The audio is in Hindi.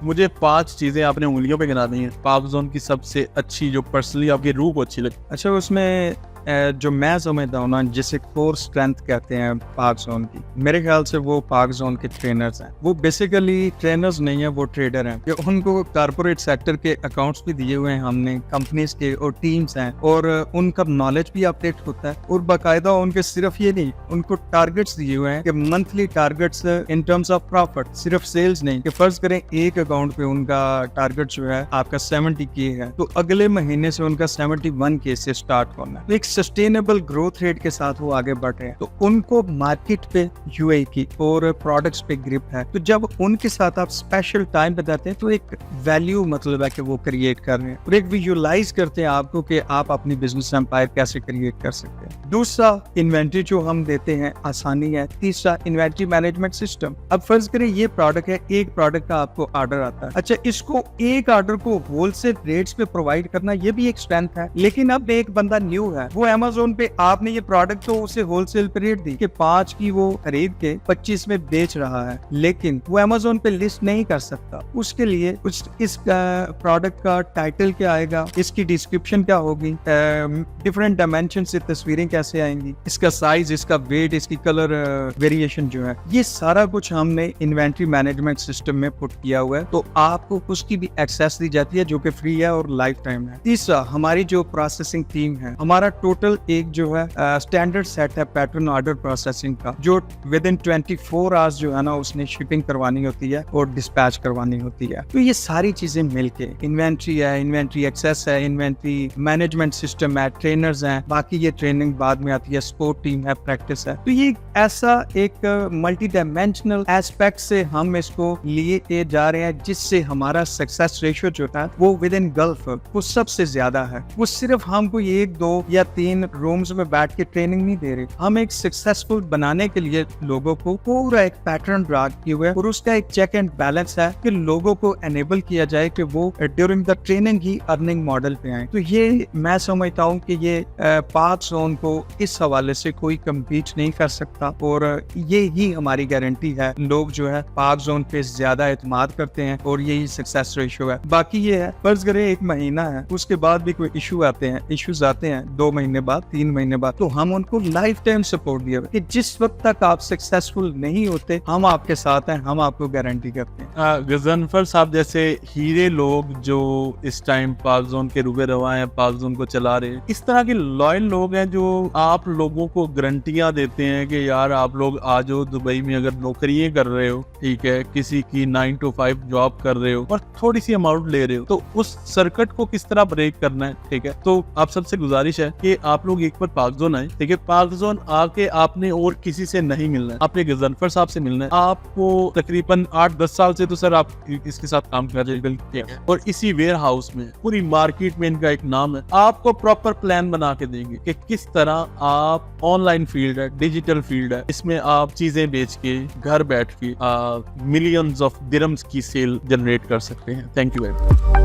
मुझे 5 चीजें आपने उंगलियों पे गिना दी हैं, पाक जोन की सबसे अच्छी जो पर्सनली आपकी रूह को अच्छी लगी। अच्छा, उसमें जो मैं समझता हूँ ना, जिसे कोर स्ट्रेंथ कहते हैं पाक जोन की, मेरे ख्याल से वो पाक जोन के ट्रेनर्स हैं। वो बेसिकली ट्रेनर्स नहीं है, वो ट्रेडर हैं। उनको कारपोरेट सेक्टर के अकाउंट्स भी दिए हुए हैं हमने, कंपनीज के, और टीम्स हैं, और उनका नॉलेज भी अपडेट होता है। और बाकायदा उनके सिर्फ ये नहीं, उनको टारगेट्स दिए हुए हैं कि monthly targets in terms of profit, सिर्फ सेल्स नहीं। कि फर्ज करें एक अकाउंट पे उनका टारगेट जो है आपका 70K है, तो अगले महीने से उनका 71K से स्टार्ट होना है। सस्टेनेबल ग्रोथ रेट के साथ वो आगे बढ़ रहे हैं, तो उनको मार्केट पे यूए की और प्रोडक्ट्स पे ग्रिप है। तो जब उनके साथ आप स्पेशल टाइम बताते हैं, तो एक वैल्यू मतलब है कि वो क्रिएट कर रहे हैं, और एक विजुअलाइज करते हैं आपको कि आप अपनी बिजनेस एम्पायर कैसे क्रिएट कर सकते हैं। दूसरा, इन्वेंट्री जो हम देते हैं आसानी है। तीसरा, इन्वेंट्री मैनेजमेंट सिस्टम। अब फर्ज करें ये प्रोडक्ट है, एक प्रोडक्ट का आपको ऑर्डर आता है। अच्छा, इसको एक ऑर्डर को होलसेल रेट्स पे प्रोवाइड करना, ये भी एक स्ट्रेंथ है। लेकिन अब एक बंदा न्यू है, वो Amazon पे आपने ये प्रोडक्ट तो उसे होलसेल पे रेट दी कि 5 की वो खरीद के 25 में बेच रहा है, लेकिन वो Amazon पे लिस्ट नहीं कर सकता। उसके लिए इस प्रोडक्ट का टाइटल क्या आएगा, इसकी डिस्क्रिप्शन क्या होगी, डिफरेंट डायमेंशन से तस्वीरें कैसे आएंगी, इसका साइज, इसका वेट, इसकी कलर वेरिएशन जो है, ये सारा कुछ हमने इन्वेंट्री मैनेजमेंट सिस्टम में पुट किया हुआ है। तो आपको उसकी भी एक्सेस दी जाती है, जो कि फ्री है और लाइफ टाइम है। तीसरा, हमारी जो प्रोसेसिंग टीम है, हमारा टोटल एक जो है स्टैंडर्ड सेट है पैटर्न ऑर्डर प्रोसेसिंग का, जो विद इन 24 आवर्स जो है ना, उसने शिपिंग करवानी होती है और डिस्पैच करवानी होती है। तो ये सारी चीजें मिलके इन्वेंट्री है, इन्वेंट्री एक्सेस है, इन्वेंट्री मैनेजमेंट सिस्टम है, ट्रेनर्स हैं, बाकी ये ट्रेनिंग बाद में आती है, सपोर्ट टीम है, प्रैक्टिस है। तो ये ऐसा एक मल्टी डायमेंशनल एस्पेक्ट से हम इसको लिए जा रहे हैं, जिससे हमारा सक्सेस रेशियो जो है वो विद इन गल्फ वो सबसे ज्यादा है। वो सिर्फ हमको 1, 2 या 3 रूम्स में बैठ के ट्रेनिंग नहीं दे रहे, हम एक सक्सेसफुल बनाने के लिए लोगों को पूरा एक पैटर्न ड्रा किया हुआ है, और उसका एक चेक एंड बैलेंस है कि लोगों को एनेबल किया जाए कि वो during the training he earning model पे आए। तो ये मैं समझता हूँ कि ये पाक जोन को इस हवाले से कोई कम्पीट नहीं कर सकता, और ये ही हमारी गारंटी है। लोग जो है पाक जोन पे ज्यादा एतमाद करते हैं, और यही सक्सेस रेशियो है। बाकी ये है, फर्ज करें 1 महीना है, उसके बाद भी कोई इश्यूज आते हैं 2 महीने बाद, 3 महीने बाद, तो हम उनको लाइफ टाइम सपोर्ट दिया कि जिस वक्त तक आप सक्सेसफुल नहीं होते, हम आपके साथ हैं, हम आपको गारंटी करते हैं। गजनफर साहब जैसे हीरे लोग जो इस टाइम पाक जोन के रूबे रवा हैं, पाक जोन को चला रहे हैं, इस तरह के लॉयल लोग हैं जो आप लोगों को गारंटियां देते हैं कि यार आप लोग आ जाओ दुबई में, अगर नौकरियां कर रहे हो, ठीक है, किसी की 9 to 5 जॉब कर रहे हो और थोड़ी सी अमाउंट ले रहे हो, तो उस सर्किट को किस तरह ब्रेक करना है। ठीक है, तो आप सबसे गुजारिश है कि आप लोग एक बार पाक जोन आए, ठीक है, पाक जोन आके आपने और किसी से नहीं मिलना है, आपने गजनफर साहब से मिलना है। आपको तकरीबन 8-10 साल से तो सर आप इसके साथ काम कर रहे हैं, और इसी वेयर हाउस में पूरी मार्केट में इनका एक नाम है। आपको प्रॉपर प्लान बना के देंगे कि किस तरह आप ऑनलाइन फील्ड है, डिजिटल फील्ड है, इसमें आप चीजें बेच के घर बैठ के मिलियंस ऑफ दिरहम्स की सेल जनरेट कर सकते हैं। Thank you very much.